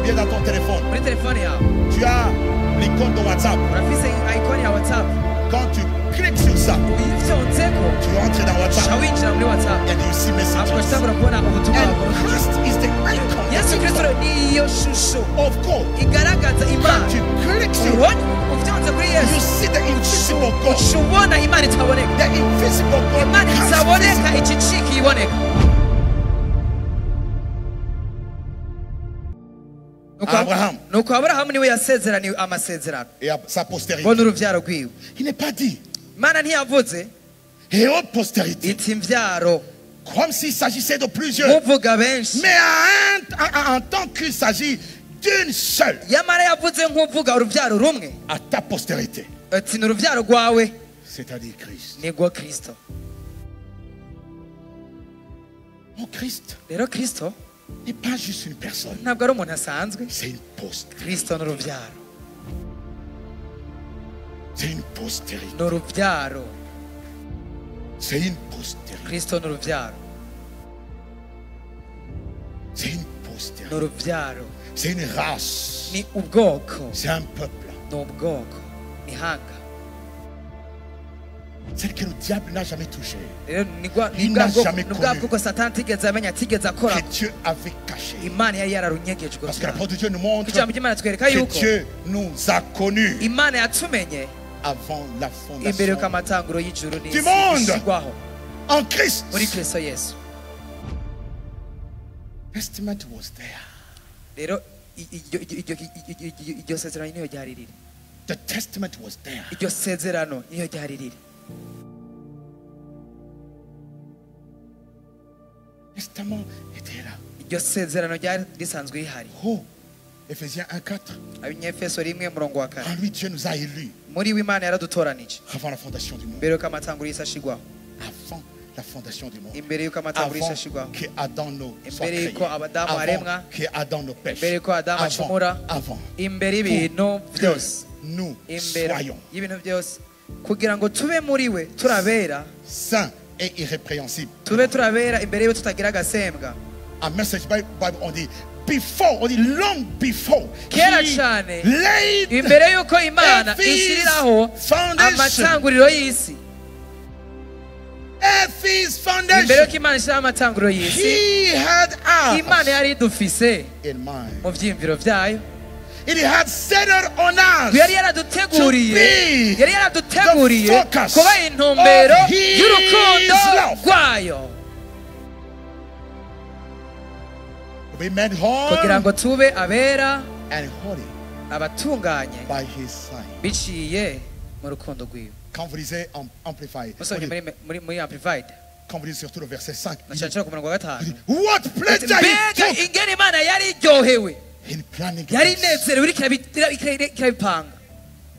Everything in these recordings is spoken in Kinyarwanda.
bien dans ton téléphone, muri telefone yawe tu as l'icône de WhatsApp. urafise icon ya WhatsApp Quand tu cliques sur ça, uyivyonzeko tu entres dans WhatsApp uca winjira muri WhatsApp and you see ahubwo messages. utangura kubona ubutumwa And bwawe. Christ is the Yesu Kristo icon niyo shusho of God. igaragaza Quand Imana. tu cliques sur ubona uvyonze kuri you Yesu see the invisible God. uca ubona Imana itaboneka. The invisible God Imana becomes itaboneka visible. icicika iboneka. Abraham nuko Aburahamu niwe yasezeraniwe amasezerano et à sa postérité. bona uruvyaro rwiwe. Il n'est pas dit Imana ntiyavuze et haute postérité, iti imvyaro comme s'il s'agissait de plusieurs. muvuga benshi, Mais en tant qu'il s'agit d'une seule, yamara yavuze nk'uvuga uruvyaro rumwe à ta postérité, ati ni uruvyaro rwawe c'est-à-dire Christ. nigwo Kristo. Oh, Christ Rero Kristo n'est pas juste une personne, ntabwo ari umuntu asanzwe. c'est une postérité. Kristo ni uruvyaro, C'est une postérité. ni uruvyaro. C'est une postérité. Kristo ni uruvyaro, C'est une ni postérité. uruvyaro, C'est une race. ni ubwoko, C'est un peuple. ni ubwoko, ni hanga. Celle que le diable n'a jamais touché. Rero ni bwa Il n'a bwoko jamais ni bwa connu. bwoko Satani atigeze amenya, atigeze akora. Que Dieu avait caché. Imana yari yararunyegejwe. Parce que la parole de Dieu nous montre Ijambo ry'Imana twereka que yuko Dieu nous a connus Imana yatumenye avant la imbere fondation yuko amatanguro y'ijuru du n'isi monde. ishigwaho en Christ. muri Kristo Yesu. Testament was there. Rero iryo sezerano niyo ryari riri. The testament was there. Iryo sezerano niyo ryari riri. Testament était là. Iryo sezerano ryari risanzwe rihari. Oh, Ephésiens 1:4. Abanyefeso 1:4. En lui, Dieu nous a élus Muri w'Imana yaradutoranije avant la fondation du monde. imbere yuko amatanguro y'isi ashigwaho. Avant la fondation du monde. Imbere yuko amatanguro y'isi Avant ashigwaho. que Adam ne soit Imbere créé. yuko Adamu aremwa. Avant que Adam ne pêche. Imbere yuko Adamu Avant, acumura. avant Imbere y'ibintu que byose. nous Imbere soyons y'ibintu byose kugira ngo tube muri we turabera, saints et irrépréhensibles. tube turabera imbere yiwe tutagira agasembwa. En Message Bible, on dit before, on dit long before. Kera He cyane laid imbere yuko Imana Ephes ishyiriraho foundation. amatanguriro y'isi, Ephes imbere foundation. yuko Imana ishyiraho amatanguriro y'isi, He had Imana us yari idufise in mind. mu byiyumviro byayo. It had settled on us Yari yaraduteguriye, to be yari yaraduteguriye the focus kuba intumbero of His y'urukundo love. rwayo, to be made kugira whole ngo tube abera and holy abatunganye by His Son. biciye mu rukundo rwiwe. Quand vous lisez en Amplified, Musomye muri Amplified quand vous lisez surtout le verset 5, il dit, nashakira ku murongo wa gatanu, what pleasure He mbega took ingene Imana yari iryohewe, in planning yari this. inezerewe irabipanga,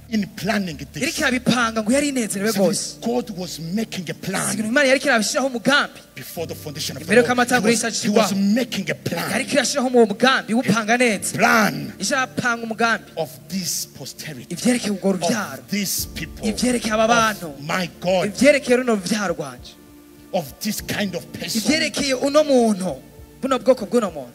In planning iriko this. irabipanga ngo yari inezerewe rwose. God was making a plan Imana yariko irabishyiraho umugambi, before the foundation of the Imbere yuko world. amatanguro He y'isi was ashirwaho. making a plan. yariko irashyiraho uwo mugambi wupanga neza, Plan ishapanga umugambi of this posterity. ivyerekeye urwo ruvyaro, Of these people. ivyerekeye aba bantu, Of my God. ivyerekeye runo ruvyaro rwanje, Of this kind of person. ivyerekeye uno muntu, buno bwoko bw'uno muntu.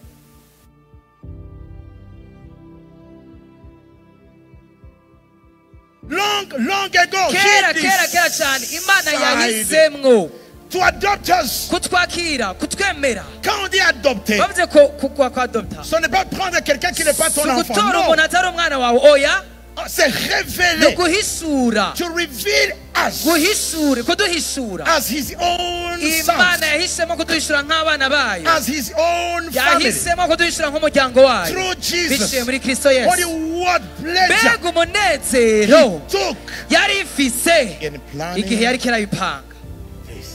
Long ago, kera He kera kera cyane Imana decided yahisemwo to adopt us. kutwakira, kutwemera. Quand on dit adopter, bavuze ko kwadopta ce n'est pas prendre quelqu'un qui n'est pas ton enfant. gutora Non, umuntu atari umwana wawe, oya, c'est ni révéler. guhishura, To reveal us guhishure, kuduhishura. as His own son. Imana yahisemo kuduhishura nk'abana bayo, As His own family. yahisemo kuduhishura nk'umuryango wayo Through Jesus. biciye muri Kristo What, Yesu. what pleasure Mbega umunezero He took yari ifise in igihe yari planning kirabipanga, this.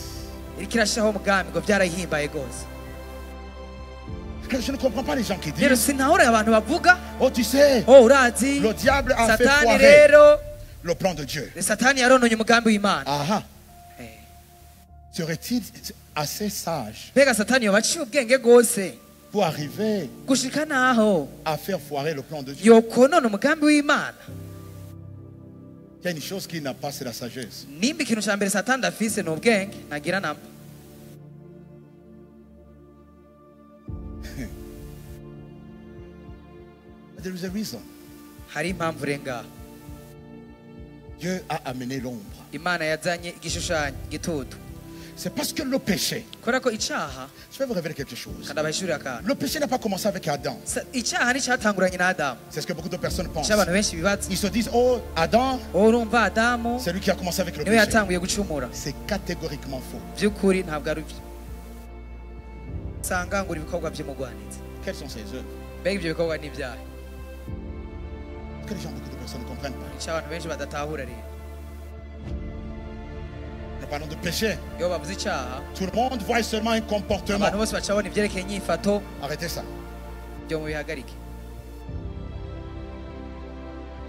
iriko irashyiraho umugambi ngo byarahimbaye rwose. Je ne comprends pas les gens qui Rero disent, sinahura abantu bavuga, oh tu sais, oh urazi le diable a fait Satani foirer rero, le plan de Dieu. Satani yarononye umugambi w'Imana. Ah, Eh, serait-il assez sage mbega Satani yoba aciye ubwenge rwose pour arriver gushika naho à faire foirer le plan de Dieu? yokonona umugambi w'Imana? Il y a une chose qui n'a pas, c'est la sagesse. Nimba ikintu cya mbere Satani afise ni ubwenge, nagira namba. there is a reason. hari impamvu renga Dieu a amené l'ombre. Imana yazanye igishushanyo gitutu C'est parce que le péché, kubera ko icyaha je vais vous révéler quelque chose. kandi abahishurira akantu Le péché n'a pas commencé avec Adam. icyaha nticyatanguranye na Adamu C'est ce que beaucoup de personnes pensent. icyo abantu benshi bibaza Ils se disent, oh, Adam, urumva Adamu c'est lui qui a commencé avec le niwe péché. yatanguye gucumura C'est catégoriquement faux. by'ukuri ntabwo ari byo usanga ngura ibikorwa by'umugwaneza Quelles sont ses œuvres? mbega ibyo bikorwa ni ibyaha Que les gens, beaucoup de personnes ne comprennent pas. icyo abantu benshi badatahura rero Nous parlons de péché. iyo bavuze icyaha Tout le monde voit seulement un comportement. abantu bose baca babona ibyerekeye inyifato Arrêtez ça. byo mu bihagarike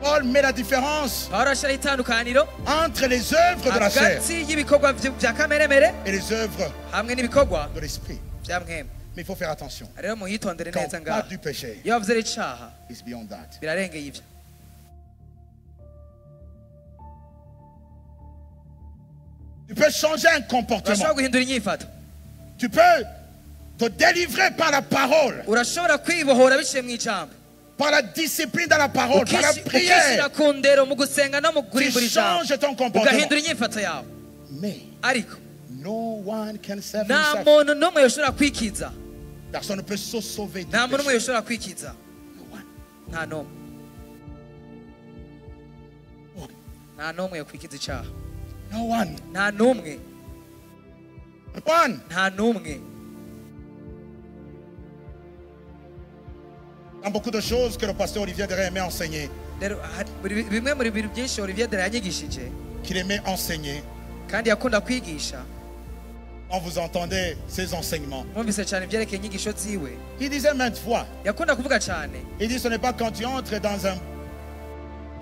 Paul met la différence pawulo ashyiraho itandukaniro entre les œuvres de la chair hagati y'ibikorwa bya kameremere et les œuvres hamwe n'ibikorwa de l'esprit. bya mwemwe Mais il faut faire attention. rero muhitondere Quand neza on parle ngaha du péché, iyo bavuze icyaha it's beyond that. birarengeye ibyo Tu peux changer un comportement. urashobora guhindura inyifato Tu peux te délivrer par la parole, urashobora kwibohora biciye mu ijambo par la discipline dans la parole, par la ukishyira prière. ku ndero mu gusenga no mu Tu kurimbura ijambo changes ton comportement. ugahindura inyifato yawe Mais ariko no one can save nta himself. muntu n'umwe yoshobora kwikiza Personne ne peut se sauver du nta muntu n'umwe péché. yoshobora kwikiza No one. nta n'umwe nta n'umwe yo kwikiza icyaha No one. nta n'umwe No one. nta n'umwe Dans beaucoup de choses que le pasteur Olivier Derret aimait enseigner, rero bimwe muri bintu byinshi Olivier Dere yanyigishije qu'il aimait enseigner, kandi yakunda kwigisha quand vous entendez ces enseignements, mwumvise cyane ibyerekeye inyigisho ziwe il disait maintes fois, yakunda kuvuga cyane il dit ce n'est pas quand tu entres dans un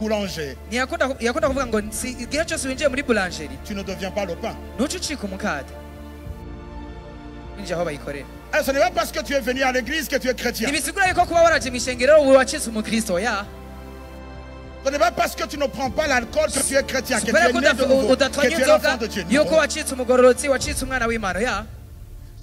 boulanger, yakunda kuvuga ngo si igihe cyose winjiye muri boulangerie tu ne deviens pas le pain. ntuce ucika umukate ninjye aho bayikorera Et ce n'est pas parce que tu es venu à l'église que tu es chrétien. ntibisigura yuko kuba waraje mu ishengero ubu wacitse umukristo ya Ce n'est pas parce que tu ne prends pas l'alcool que tu es chrétien, que tu kubera es ko né de nouveau, que udatwanya tu es l'enfant inzoga de Dieu. yuko Non. wacitse umugororotsi wacitse umwana w'imana ya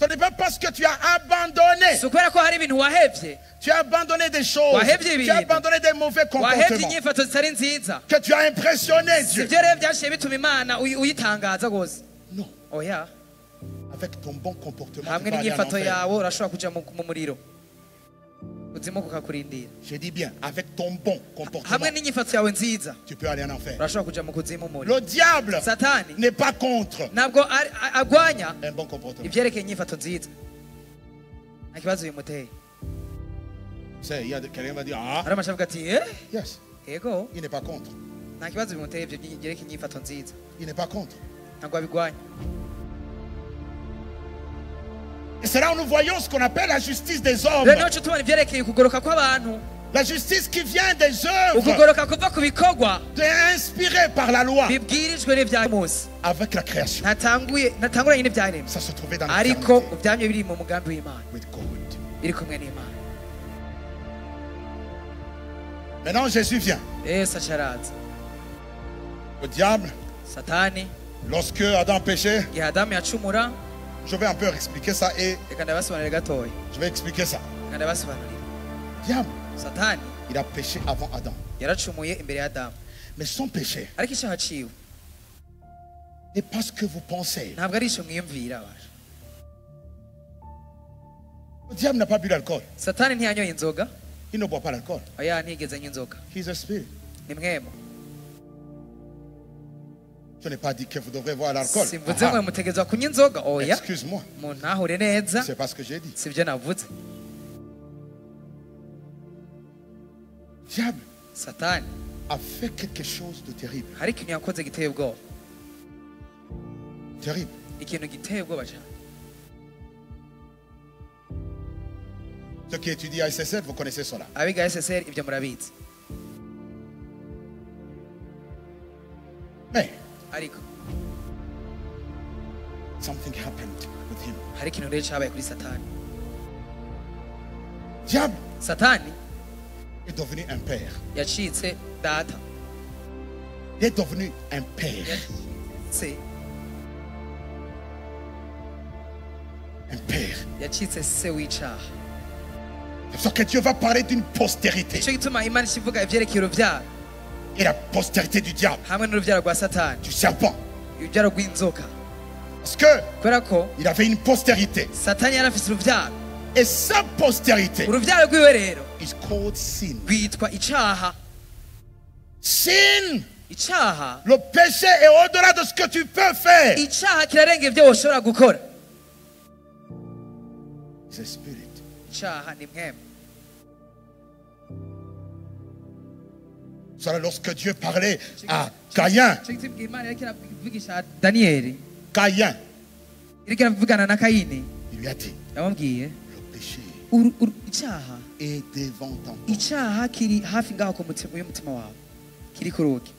Ce n'est pas parce que tu as abandonné. si ukubera ko hari ibintu wahevye Tu as abandonné des choses. Wahevye Tu as ibintu. abandonné des mauvais wahevye comportements. inyifato zitari nziza Que tu as impressionné si Dieu. ibyo rero byashiye bituma imana uyitangaza rwose Non. oya Avec ton bon comportement, tu hamwe vas aller en n'inyifato enfer. yawe urashobora kuja mu muriro kuzimu kukakurindira Je dis bien, avec ton bon comportement, hamwe n'inyifato yawe nziza tu peux aller en enfer. urashobora kuja mu kuzimu umuriro Le diable satani n'est pas contre ntabwo agwanya un bon comportement. ibyerekeye inyifato nziza nta kibazo bimuteye Il y a quelqu'un qui va dire, ah, hari amashavuga ati yes, yego il n'est pas contre. nta kibazo bimuteye ibyo byerekeye inyifato nziza Il n'est pas contre. ntabwo abigwanya Et c'est là où nous voyons ce qu'on appelle la justice des hommes. rero nico tubona ibyerekeye ukugoroka kw'abantu La justice qui vient des œuvres ukugoroka kuva ku bikorwa inspirées par la loi bibwirijwe n'ibya munsi avec la création. ntatanguranye n'ibyaremwe Ça se trouvait dans ariko l'éternité byamye biri mu mugambi w'imana with God. biri kumwe n'imana Maintenant, Jésus vient. yesu acaraza Le diable, satani lorsque Adam péchait, igihe adamu yacumura je vais un peu expliquer ça et reka ndabasobanurire gatoya je vais expliquer ça. reka ndabasobanurire Le diable, satani il a péché avant Adam. yaracumuye imbere ya adamu Mais son péché ariko icyaha ciwe n'est pas ce que vous pensez. ntabwo ari ico mwiyumvira abasha Le diable n'a pas bu l'alcool. satani ntiyanyoye inzoga Il ne boit pas l'alcool. oya ntigeze anywa inzoga He's a spirit. ni mwemo Je n'ai pas dit que vous devrez boire l'alcool. simvuze ngo mutegerezwa kunywa inzoga oya Excuse-moi. umuntu ntahure neza C'est pas ce que j'ai dit. sibyo navuze Le diable satani a fait quelque chose de terrible. hari ikintu yakoze giteye ubwoba Terrible. ikintu giteye ubwoba cyane Ceux qui étudient à SSL, vous connaissez cela. abiga SSR ibyo murabizi Mais ariko something happened with him. hari ikintu rero cyabaye kuri satani Diable satani est devenu un père. yacitse data Il est devenu un père. yacitse Un père. yacitse se w'icaha C'est pour ça que Dieu va parler d'une postérité. nicyo gituma imana ikivuga ivyerekeye uruvyaro Et la postérité du diable, hamwe n'uruvyaro rwa satani du serpent. uruvyaro rw'inzoka Parce que kubera ko il avait une postérité. satani yari afise uruvyaro Et sa postérité uruvyaro rwiwe rero is called sin. rwitwa icaha Sin, icaha le péché est au-delà de ce que tu peux faire. icaha kirarenga ivyo woshobora gukora It's a spirit. icaha ni mwema C'est lorsque Dieu parlait à Caïn, nicyo gituma imana yariko iravugisha daniyeli Caïn, iriko iravugana na kayini il lui a dit, yamubwiye le péché icaha est devant ton corps. icaha kiri hafi ngaho ku mutima y'umutima wawe kiri ku rugi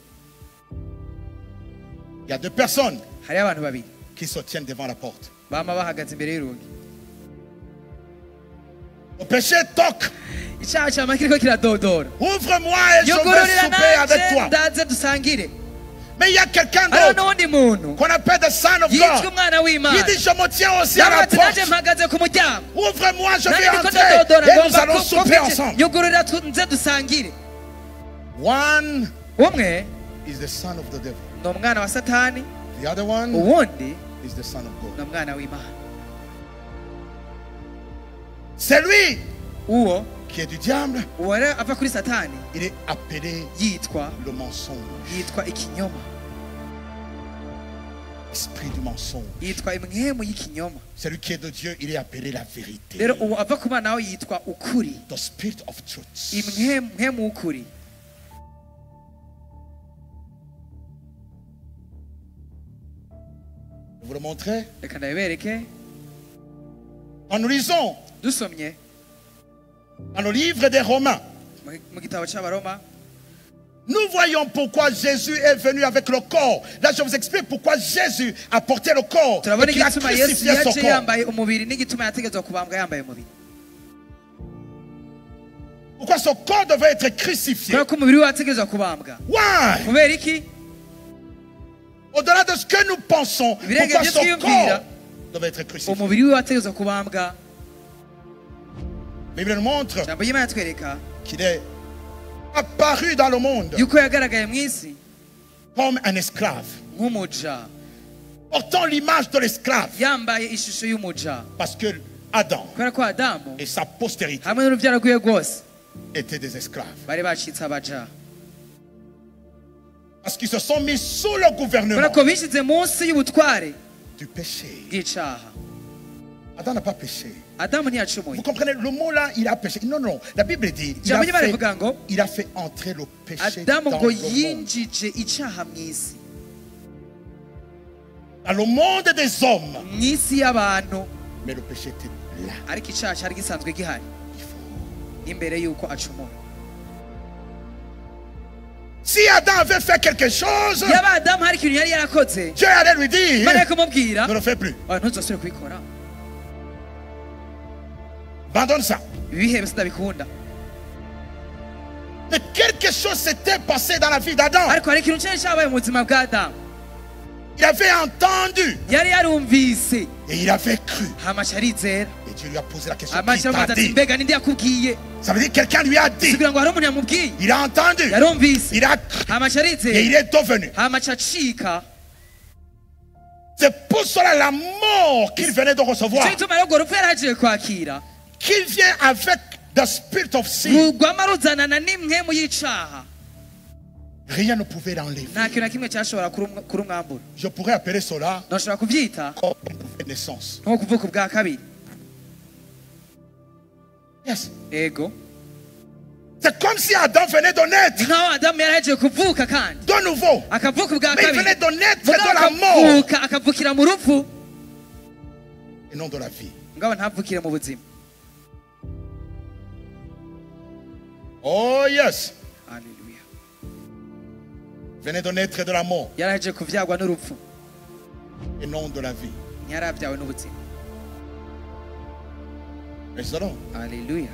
Il y a deux personnes hariho abantu babiri qui se tiennent devant la porte. bama bahagaze imbere y'urugi Le péché toque. icaha cama kiriko kiradodora Ouvre-moi et je vais yugururira souper avec nanje toi. ndaze dusangire Mais il y a quelqu'un hariho d'autre n'uwundi muntu qu'on appelle the Son of yitwa God. umwana w'imana Il dit, je me tiens aussi à yavuga la ati naje porte. mpagaze ku muryango Ouvre-moi, je nanje vais ndiko entrer ndadodora et nous allons ngomba souper ensemble. yugururira nze dusangire One umwe is the son of the devil. ni umwana wa satani The other one uwundi is the son of God. ni umwana w'imana C'est lui uwo qui est du diable. uwo rero ava kuri satani Il est appelé yitwa le ikinyoma esprit du mensonge. yitwa imwemu y'ikinyoma Celui qui est de Dieu, il est appelé la vérité. rero uwo ava ku mana we yitwa ukuri The spirit of truth. imwemu w'ukuri Je vous le montrer. reka ndabibereke Quand nous lisons dusomye dans le livre des Romains, mu gitabo cy'abaroma nous voyons pourquoi Jésus est venu avec le corps. Là, je vous explique pourquoi Jésus a porté le corps et turabona qu'il a igituma yesu crucifié son yaje corps. yambaye umubiri n'igituma yategetswe kubambwa yambaye umubiri Pourquoi son corps devait être crucifié. kubera ko umubiri we wategetswe kubambwa Why? kubera iki Au-delà de ce que nous pensons, Ibirenge pourquoi byo son twiyumvira, corps devait être crucifié. umubiri we wategetswe kubambwa La Bible nous montre ijambo ry'imana twereka qu'il est apparu dans le monde yuko yagaragaye mu isi comme un esclave, nk'umuja portant l'image de l'esclave. yambaye ishusho y'umuja Parce que Adam kubera ko adamu et sa postérité hamwe n'urubyaro rwiwe rwose étaient des esclaves. bari bacitse abaja Parce qu'ils se sont mis sous le gouvernement kubera ko bishyize munsi y'ubutware du péché. bw'icaha Adam n'a pas péché. adamu Vous ntiyacumuye comprenez, le mot là, il a péché. Non, non, la Bible dit, ijambo ry'imana rivuga ngo il a fait entrer le péché adamu dans ngo le monde. yinjije icaha mu isi Dans le monde des hommes. mu isi y'abantu Mais le péché était là. ariko icaha cyari gisanzwe gihari imbere y'uko acumura Si Adam avait fait quelque chose, yaba adamu hari ikintu yari yarakoze Dieu allait lui dire, imana yo kumubwira ne le fais plus. ntuzasubire kubikora Abandonne ça. ibihebe sidabikunda Mais quelque chose s'était passé dans la vie d'Adam. ariko hari ikintu cyari cyabaye mu buzima bwa adamu Il avait entendu yari yarumvise et il avait cru. hamaca arizera Et Dieu lui a posé la question. Qui amaca t'a avuga ati dit? mbega ninde yakubwiye Ça veut dire que quelqu'un lui a dit. kugira ngo hari umuntu yamubwiye Il a entendu. yarumvise Il a cru. hamaca Et il arizera est devenu. hamaca acika C'est pour cela la mort qu'il venait de recevoir. icyo gituma rero urwo rupfu yari agiye kwakira Qu'il vient avec the spirit of sin. rugwama ruzanana n'imwemu y'icaha Rien ne pouvait l'enlever. nta kintu na kimwe cyashobora kurumwambura Je pourrais appeler cela ntushobora kubyita comme une nouvelle naissance. nko kuvuka ubwa kabiri Yes. ego C'est comme si Adam venait de ni naître nkaho adamu yari agiye kuvuka kandi de nouveau. akavuka ubwa Mais il kabiri venait de naître mugabo de la mort akavuka akavukira mu rupfu et non de la vie. mugabo ntavukire mu buzima Oh yes. Haleluya. Il venait de naître de la mort yari agiye kuvyagwa n'urupfu et non de la vie. ntiyari abyawe n'ubuzima Praise the Lord. Haleluya.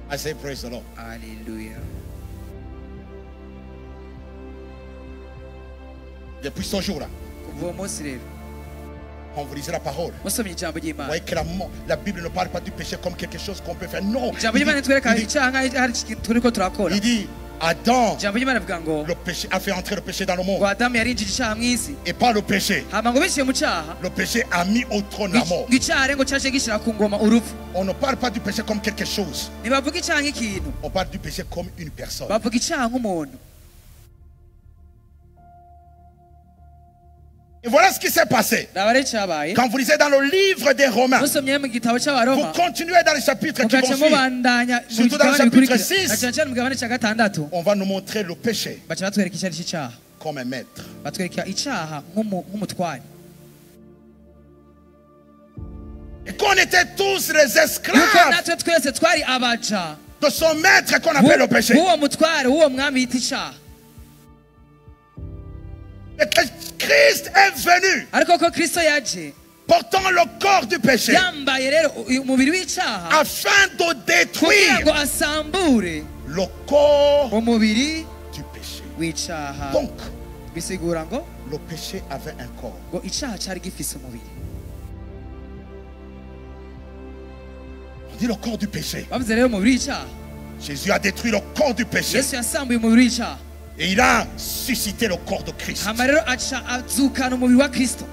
I say praise the Lord. Haleluya. Depuis ce jour-là, kuva uwo munsi rero Quand vous lisez la parole, musomye ijambo vous ry'Imana voyez que la Bible ne parle pas du péché comme quelque chose qu'on peut faire. Non. ijambo ry'Imana ritwereka icyaha nk'aho hari ikintu turiko turakora. Il dit, Adam, Ijambo ry'Imana rivuga ngo le péché a fait entrer le péché dans le ngo monde. Adamu yarinjije icyaha mu isi Et pas le péché. hama ngo biciye mu cyaha Le péché a mis au trône la mort. ngo icyaha rero ngo cyaje gishyira ku ngoma urupfu. On ne parle pas du péché comme quelque chose. Ntibavuga icyaha nk'ikintu, On parle du péché comme une personne. bavuga icyaha nk'umuntu. Et voilà ce qui s'est passé. Raba rero icyabaye Quand vous lisez dans le livre des Romains, musomye mu gitabo vous cy'abaroma continuez dans les chapitres qui vont mugaca suivre. mubandanya mu Surtout dans le gitabo chapitre bikurikira 6. na cyane cyane mu gabane cya gatandatu On va nous montrer le péché baca batwereka icyo ari cyo icyaha, comme un maître. batwereka icyaha nk'umutware. Et qu'on était tous les Yuko esclaves natwe twese twari abaja de son maître qu'on appelle le péché. b'uwo mutware w'uwo mwami yita icyaha. Et que Christ est venu Ariko ko Kristo yaje portant le corps du péché yambaye rero umubiri w'icyaha afin de kugira détruire ngo asambure le corps umubiri du péché. w'icyaha. Donc, Bisigura ngo le péché avait un corps. ngo icyaha cyari gifise umubiri. On dit le corps du péché. Bavuze rero umubiri w'icyaha, Jésus a détruit le corps du péché Yesu yasambuye umubiri w'icyaha et il a suscité le corps de Christ. hama rero aca azukana umubiri wa Kristo.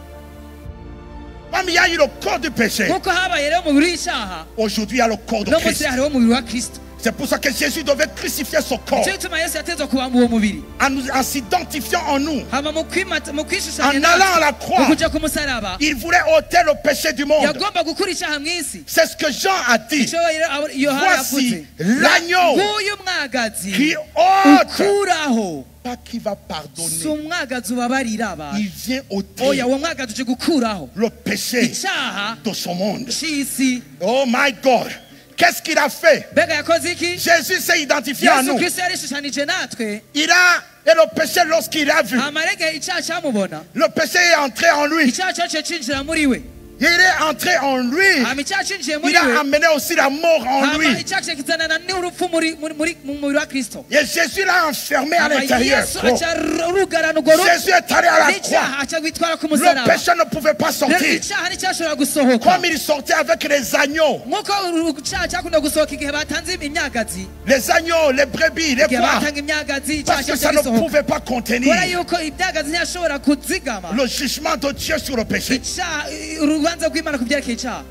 Comme il y a eu le corps du péché, Kuko habaye rero umubiri w'icyaha, aujourd'hui il y a le corps de no munsi Christ. hariho umubiri wa Kristo. C'est pour ça que Jésus devait crucifier son corps Nicyo gituma Yesu yatezwa kubamba uwo mubiri en s'identifiant en nous. hama mu kwishushanya En allant à la croix, ukuja ku musaraba il voulait ôter le péché du monde. yagomba gukura icyaha mu isi. C'est ce que Jean a dit. Icyo Yohana Voici yavuze, l'agneau nguyu mwagazi qui ôte, ukuraho, pas qui va si pardonner. umwagazi ubabarira abantu, Il vient ôter oya uwo mwagazi uje gukuraho le péché icyaha de son monde. cy'isi. Oh my God. Qu'est-ce qu'il a fait? Mbega yakoze iki? Jésus s'est identifié à Yesu nous. Kristo yarishushanije natwe Il a, et le péché lorsqu'il a vu, hama rege icyaha cyamubona, le péché est entré en lui. icyaha cyaciye cinjira muri we, Il est entré en lui. hama icyaha cinjiye muri Il a we, amené aussi la mort en hama lui. icyaha kizanana n'urupfu mu mubiri wa Kristo. Et Jésus l'a enfermé à Hama l'intérieur. Yesu aca rugarana urwo rupfu Jésus est allé à la croix. n'icyaha aca gwitwara ku Le musaraba. péché ne pouvait pas Rero sortir. icyaha nticyashobora gusohoka Comme il sortait avec les agneaux. nk'uko icyaha cyakunda gusohoka igihe batanze imyagazi, Les agneaux, les brebis, les igihe bois. batanga imyagazi icyaha Parce que ça cyaje ne gisohoka pouvait pas kubera contenir yuko imyagazi ntiyashobora kuzigama le jugement de Dieu sur le péché. icyaha, urubanza rw'Imana ku byerekeye icyaha.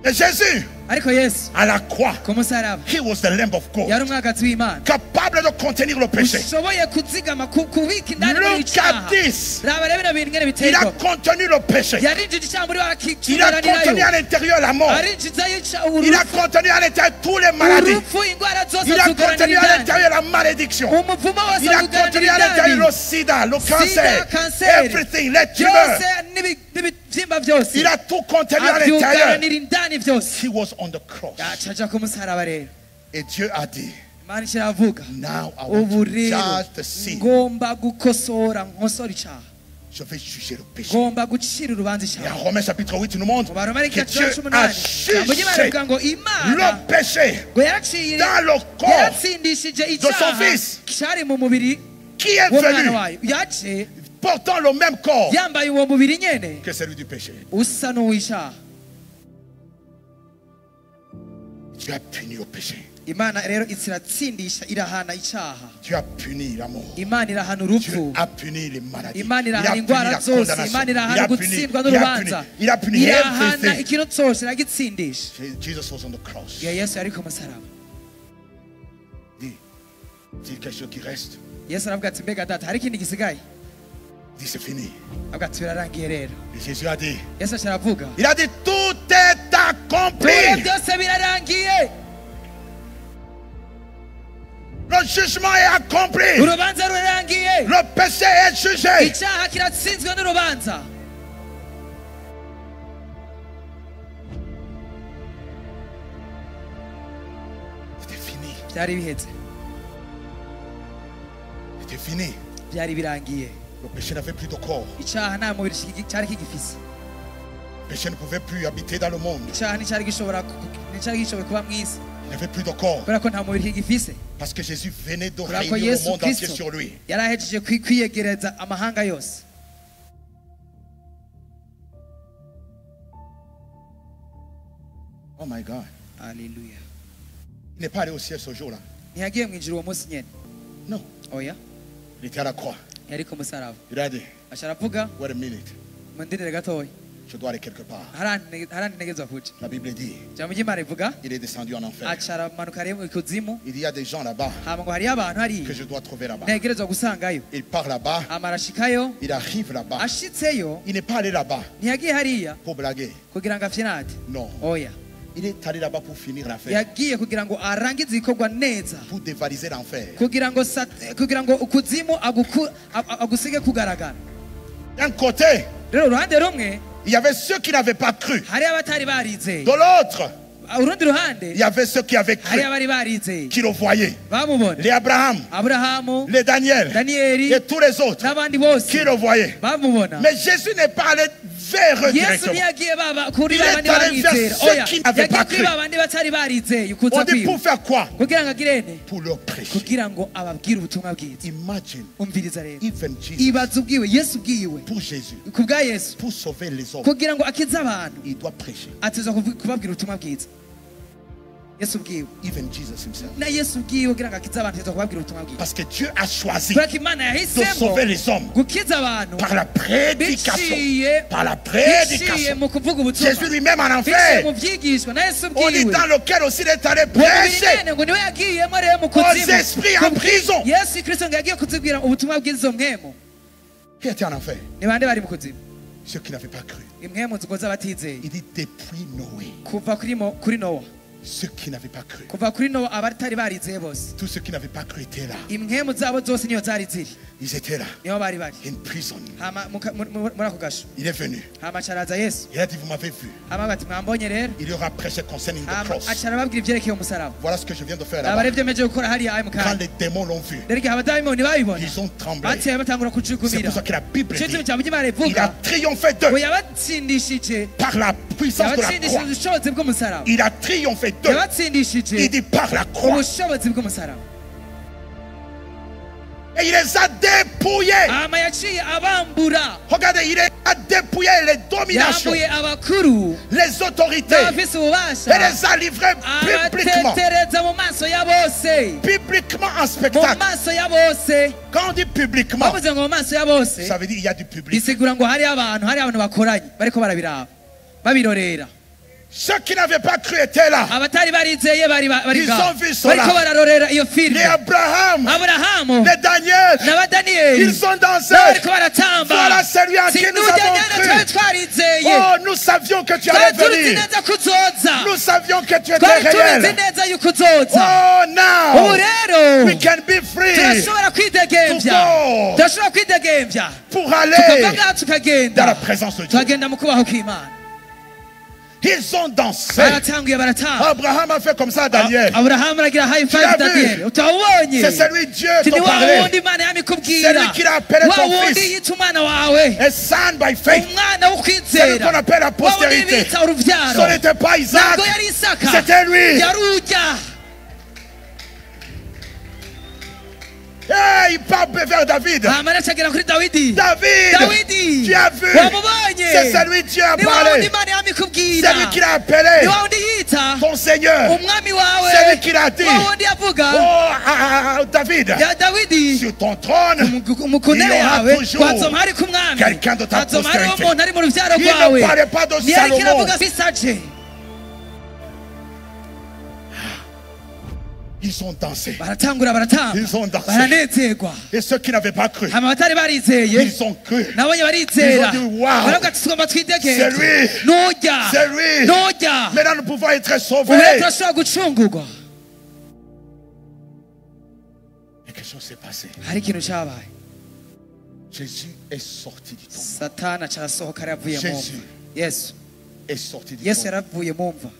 Et Jésus, Ariko Yesu à la croix, ku musaraba he was the Lamb of God, yari umwagazi w'Imana capable de contenir le péché. ushoboye kuzigama kubika indani muri Luc icyaha. 10, Raba rero bino bintu ngene il biteye a ubwoba. contenu le péché. Yarinjije icyaha muri wa Il a contenu à l'intérieur la mort. arinjizayo Il a contenu à l'intérieur toutes les maladies. urupfu, indwara zose Il a contenu zugaranira à indani, l'intérieur la malédiction. umuvumo wose Il a contenu wugaranira à l'intérieur indani, le sida, le cancer, cancer, everything, les tumeurs. byose n'ibibyimba byose Il a tout contenu à l'intérieur. abyugaranira indani byose. He was on the cross. Acaja ku musaraba rero Et Dieu a dit, Imana kiravuga, now I want ubu to rero judge the sin. ngomba gukosora nkosora icyaha, Je vais juger le péché. ngomba gucira urubanza Et en icyaha. Romains chapitre 8, il nous montre Mu Baroma que Dieu cumi a n'umunani ijambo ry'Imana jugé rivuga ngo Imana le péché ngo yaraciye dans le corps yaratsindishije icyaha fils. cyari mu mubiri qui est w'umwana venu wayo, yaje portant le même corps yambaye uwo mubiri nyene que celui du péché. usa n'uw'icyaha. Dieu a puni le péché. Imana rero iratsindisha, irahana icyaha. Dieu a puni la mort. Imana irahana Dieu urupfu, a puni les maladies. Imana Il a irahana puni indwara la zose, condamnation. Imana Il irahana a puni, gutsindwa il a n'urubanza, puni, il a puni irahana everything. ikintu cyose iragitsindisha. Jesus was on the cross. Igihe Yesu yari ku musaraba, Dis, dis quelque chose qui reste. Yesu aravuga ati mbega data hari ikindi gisigaye? Dis c'est fini. Avuga ati birarangiye rero. Et Jésus a dit, Yesu aravuga, il a dit tout est accompli. dore byose birarangiye, Le jugement est accompli. urubanza rurarangiye, Le péché est jugé. icyaha kiratsinzwe n'urubanza. C'était fini. Byari biheze, C'était fini. byari birangiye. Le péché n'avait plus de corps. Icyaha nta mubiri cyari kigifise, Le péché ne pouvait plus habiter dans le monde. icyaha nticyari gishoboye kuba mu isi Il n'avait plus de corps. kubera ko nta mubiri kigifise, Parce que Jésus venait de kubera ko réunir le Yesu monde entier Kristo sur lui. yari ahejeje kwiyegereza amahanga yose. Oh my God. Haleluya. Il n'est pas allé au ciel ce jour-là. Ntiyagiye mu ijuru uwo munsi nyene. Non. Oya. Il était à la croix. Yari ku musaraba. Il a dit, Aca aravuga wait a minute. mundindire gatoya. Je dois aller quelque part. Harantegezwa kuja. La Bible dit, Ijambo ry'Imana rivuga il est descendu en enfer. aca aramanuka ari mu ikuzimu. Il y a des gens là-bas Hama ngo hariyo abantu que hariya je dois trouver là-bas. ntegerezwa gusangayo. Il part là-bas, Hama arashikayo. il arrive là-bas. Ashitseyo Il n'est pas allé là-bas ntiyagiye hariya pour blaguer. kugira ngo afyinate. Non. Oya. Il est allé là-bas pour finir l'affaire. Yagiye kugira ngo arangize ibikorwa neza. Pour dévaliser l'enfer. kugira ngo ukuzimu agusige kugaragara. D'un côté, Rero uruhande rumwe il y avait ceux qui n'avaient pas cru. hari abatari barizeye. De l'autre, Urundi ruhande il y avait ceux qui avaient cru, hari abari barizeye. qui le voyaient. Bamubona. Les Abraham, Aburahamu, les Daniel Danieli et tous les autres n'abandi bose qui le voyaient. bamubona. Mais Jésus n'est pas allé vers eux Yesu directement. ntiyagiye kuri Il est babandi allé vers barizera. ceux Oya, qui n'avaient pas yagiye kuri cru. babandi batari barizeye On ukuza dit kwiba. pour faire quoi? Kugira ngo agirene. Pour leur prêcher. Kugira ngo ababwire ubutumwa bwiza. Imagine, Umviriza rero. even Jesus, Ibaza ubwiwe Yesu ubwiwe. pour Jésus, Ku bwa Yesu. pour sauver les hommes, Kugira ngo akize abantu. il doit prêcher. Ateza kubabwira ubutumwa bwiza. Yesu ubwiwe. Even Jesus himself. Na Yesu ubwiwe kugira ngo akize abantu ateza kubabwira ubutumwa bwiza. Parce que Dieu a choisi Kubera ko Imana de yahisemo sauver les hommes gukiza abantu par la prédication. biciye Par la biciye prédication. mu kuvuga ubutumwa. Jésus lui-même en Biciye enfer. mu byigishwa na Yesu On dit ubwiwe. dans lequel aussi il est allé Uwo mubiri prêcher nyene ngo niwe yagiyemo rero mu aux kuzimu. esprits en prison. Yesu Kristo ngo yagiye kutubwira ubutumwa bw'izo mpwemu. Qui était en enfer? Ni bande bari mu kuzimu? Ceux qui n'avaient pas cru. Impwemu zikoze abatizeye. Il dit depuis Noé. Kuva kuri Nowa. Ceux qui n'avaient pas cru. Kuva kuri Nowa abatari barizeye bose. Tous ceux qui n'avaient pas cru étaient là. Impwemu zabo zose niyo zari ziri. Ils étaient là. Niyo bari bari. In prison. Hama muri ako gasho. Il est venu. Hama acaraza Yesu. Il a dit, vous m'avez vu. Hama bati mwambonye rero. Il leur a prêché concerning the Hama cross. acara babwira ibyerekeye umusaraba. Voilà ce que je viens de faire là-bas. Abarebye meje gukora hariya ayo Quand mukanya. les démons l'ont vu, Rero igihe abadayimoni babibona. ils ont tremblé. Bateye batangura C'est kujukumira. pour ça que la Bible Cyo dit, cy'ijambo ry'Imana il a rivuga. triomphé Ngo d'eux yabatsindishije. par la puissance de la croix. Yabatsindishije ubushobozi bw'umusaraba. Il a triomphé d'eux. Il Yabatsindishije dit par la croix. ubushobozi bw'umusaraba. Et il les a dépouillés. Hama yaciye abambura. Regardez, il a dépouillé les dominations, Yambuye abakuru. les autorités. N'abafise ububasha. Et les a livrés publiquement. Abatetereza mu maso ya bose. Publiquement en Mu spectacle. maso ya bose. Quand on dit publiquement, Bavuze ngo mu maso ya bose. ça veut dire il y a du public. Bisigura ngo hari abantu bakoranye bariko barabiraba. Babirorera. Ceux qui n'avaient pas cru étaient là. Abatari barizeye bari Ils ont vu cela. bariko bararorera iyo Les filme. Abraham, Aburahamu les Daniel, n'abadanieli ils ont dansé. bariko baratamba. Voilà celui en qui nous avons twari cru. twarizeye. Oh, nous savions que tu allais Twari tuzi venir. neza kuzoza. Nous savions que tu étais Twari tuzi réel. neza yuko uzoza. Oh, Ubu now rero we can be free turashobora kwidegemvya. To go. Turashobora kwidegemvya. pour Tukava aller ngaha dans la tukagenda. présence de Dieu. Tukagenda mu kubaho kw'Imana. Ils ont dansé. Baratanguye baratamba. Abraham a fait comme ça à Daniel. Aburahamu aragira high Tu l'as five vu? Daniel. Utawubonye. C'est celui Dieu Ni t'en wa parlait. wundi Imana yamikubwira. C'est lui qui l'a appelé Wa ton wundi fils. yita umwana wawe. A son by faith. Umwana wo C'est lui kwizera. qu'on appelle la Wa wundi postérité. bita uruvyaro. Ce n'était pas Isaac, Ntabwo yari Isaka. c'était lui. Yari urya. Hey, il part vers David. Hama aracagera kuri Dawidi. David, Dawidi. tu as vu? Wamubonye. C'est celui Dieu a Ni wa wundi parlé. Imana C'est yamikubwira. lui qui l'a Ni appelé. wa wundi yita Ton Seigneur. umwami wawe. C'est lui qui l'a dit. Wa wundi yavuga. Oh, David, Ya Dawidi. sur ton trône, umukunere Il y aura yawe toujours hazoma hari ku mwami. quelqu'un de ta Hazoma hariho postérité. umuntu ari mu ruvyaro il rwawe. ne parlait pas de Ntiyariko Salomon. iravuga fisaje. Ils ont dansé. Baratangura baratamba. Ils ont dansé. Baranezerwa. Et ceux qui n'avaient pas cru, Hama abatari barizeye ils ont cru. nabonye barizera. Ils ont dit, wow. Baravuga ati tugomba twidegembye. C'est lui. Nujya. C'est lui. Nujya. Maintenant, nous pouvons être Ubu sauvés. rero turashobora gucungurwa. Et quelque chose s'est passé. Hari ikintu cyabaye. Jésus est sorti du tombeau. Satani acasohoka yaravuye mu mva. Jésus Yesu. est sorti du Yesu tombeau. yaravuye mu mva.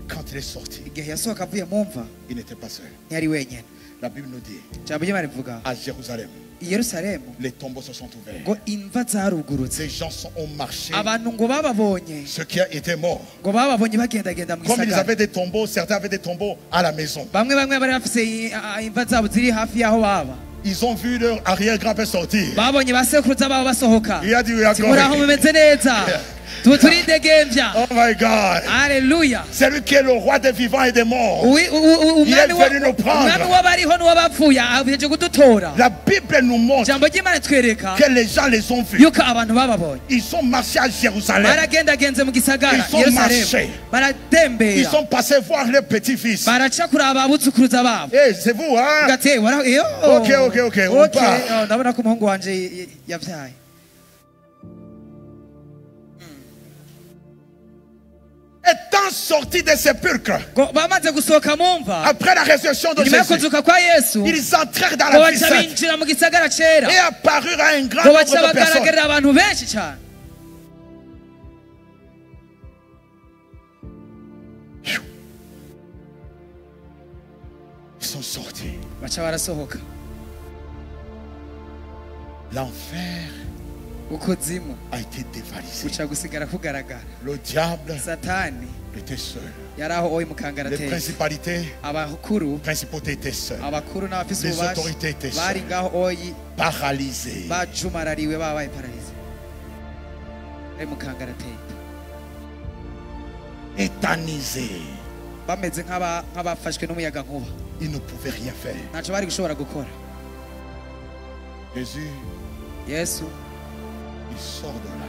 Quand il est sorti, Igihe yasohoka avuye mu mva il n'était pas seul. ntiyari wenyine. La Bible nous dit, Ijambo ry'Imana rivuga à Jérusalem, i Yerusalemu les tombeaux se sont ouverts. ngo imva zarugurutse. Ces gens ont marché. Abantu ngo bababonye. Ceux qui étaient morts. Ngo bababonye bagendagenda mu Comme ils gisagara. avaient des tombeaux, certains avaient des tombeaux à la maison. Bamwe bari bafise imva zabo ziri hafi y'aho baba. Ils ont vu leur arrière-grand-père sortir. Babonye basekuruza babo basohoka. Il a dit, we are Ati muraho going. mumeze neza. turidegembya. Oh my God. Haleluya. C'est lui qui est le roi des vivants et des morts. Il est venu nous prendre. La Bible nous montre que les gens les ont vus. Ils ont marché à Jérusalem. Ils ont marché. Ils sont passés voir leur petit-fils. Eh, c'est vous, hein? Ok, ok, ok. On part. Étant sortis des sépulcres, après la résurrection de Jésus, ils entrèrent dans la ville sainte et apparurent à un grand nombre de personnes. Ils sont sortis. L'enfer a été dévalisé. Le diable était seul. Les principalités, principautés étaient seules. Les autorités étaient seules. Paralysées. Étanisées. Ils ne pouvaient rien faire. Jésus, il sort de là.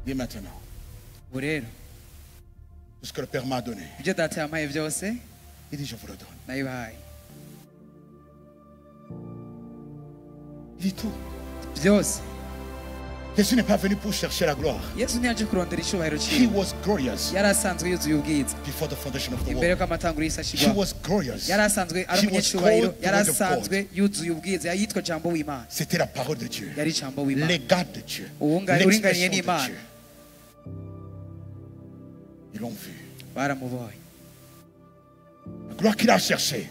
Dis maintenant, tout ce que le Père m'a donné, il dit je vous le donne. Il dit tout. Jésus n'est pas venu pour chercher la gloire. He was glorious before the foundation of the world. He was glorious. He was called the word of God. C'était la parole de Dieu, l'égal de Dieu, l'expression de Dieu. Ils l'ont vu. La gloire qu'il a cherchée,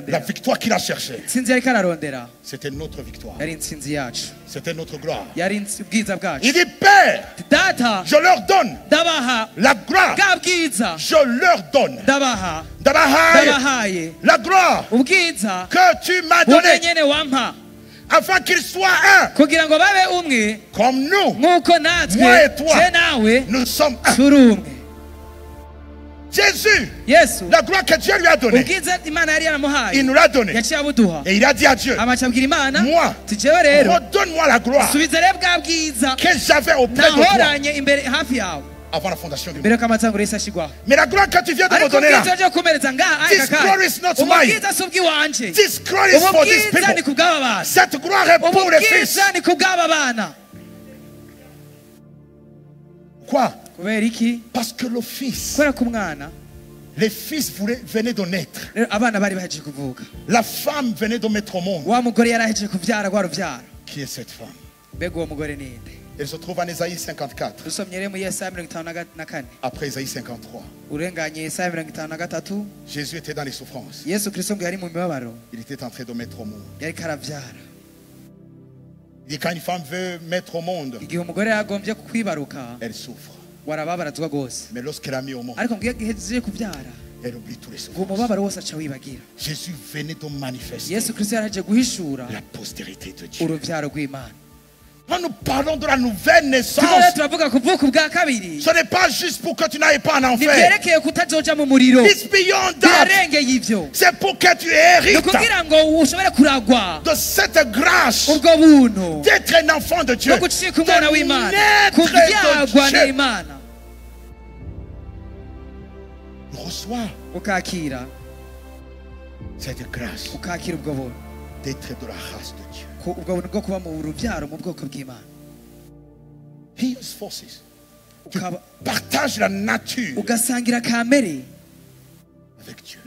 la victoire qu'il a cherchée, c'était notre victoire. C'était notre gloire. Il dit Père, je leur donne la gloire. Je leur donne la gloire que tu m'as donnée, afin qu'ils soient un, comme nous, moi et toi, nous sommes un. Jésus, la gloire que Dieu lui a donnée, il nous l'a donnée. Et il a dit à Dieu, moi, redonne-moi la gloire que j'avais auprès de toi avant la fondation du monde. Mais la gloire que tu viens de me donner là, this glory is not mine. This glory is for these people. Cette gloire est pour les fils. Quoi? Parce que le fils, les fils venaient de naître. La femme venait de mettre au monde. Qui est cette femme? Elle se trouve en Ésaïe 54. Après Ésaïe 53. Jésus était dans les souffrances. Il était en train de mettre au monde. Et quand une femme veut mettre au monde, elle souffre. Mais lorsqu'elle a mis au monde, elle oublie tous les souffrances. Jésus venait de manifester la postérité de Dieu. Quand nous parlons de la nouvelle naissance, ce n'est pas juste pour que tu n'ailles pas en enfer. It's beyond that. C'est pour que tu hérites de cette grâce d'être un enfant de Dieu, de naître de Dieu. Reçois cette grâce d'être de la race de Dieu. He uses forces. Tu partages la nature avec Dieu.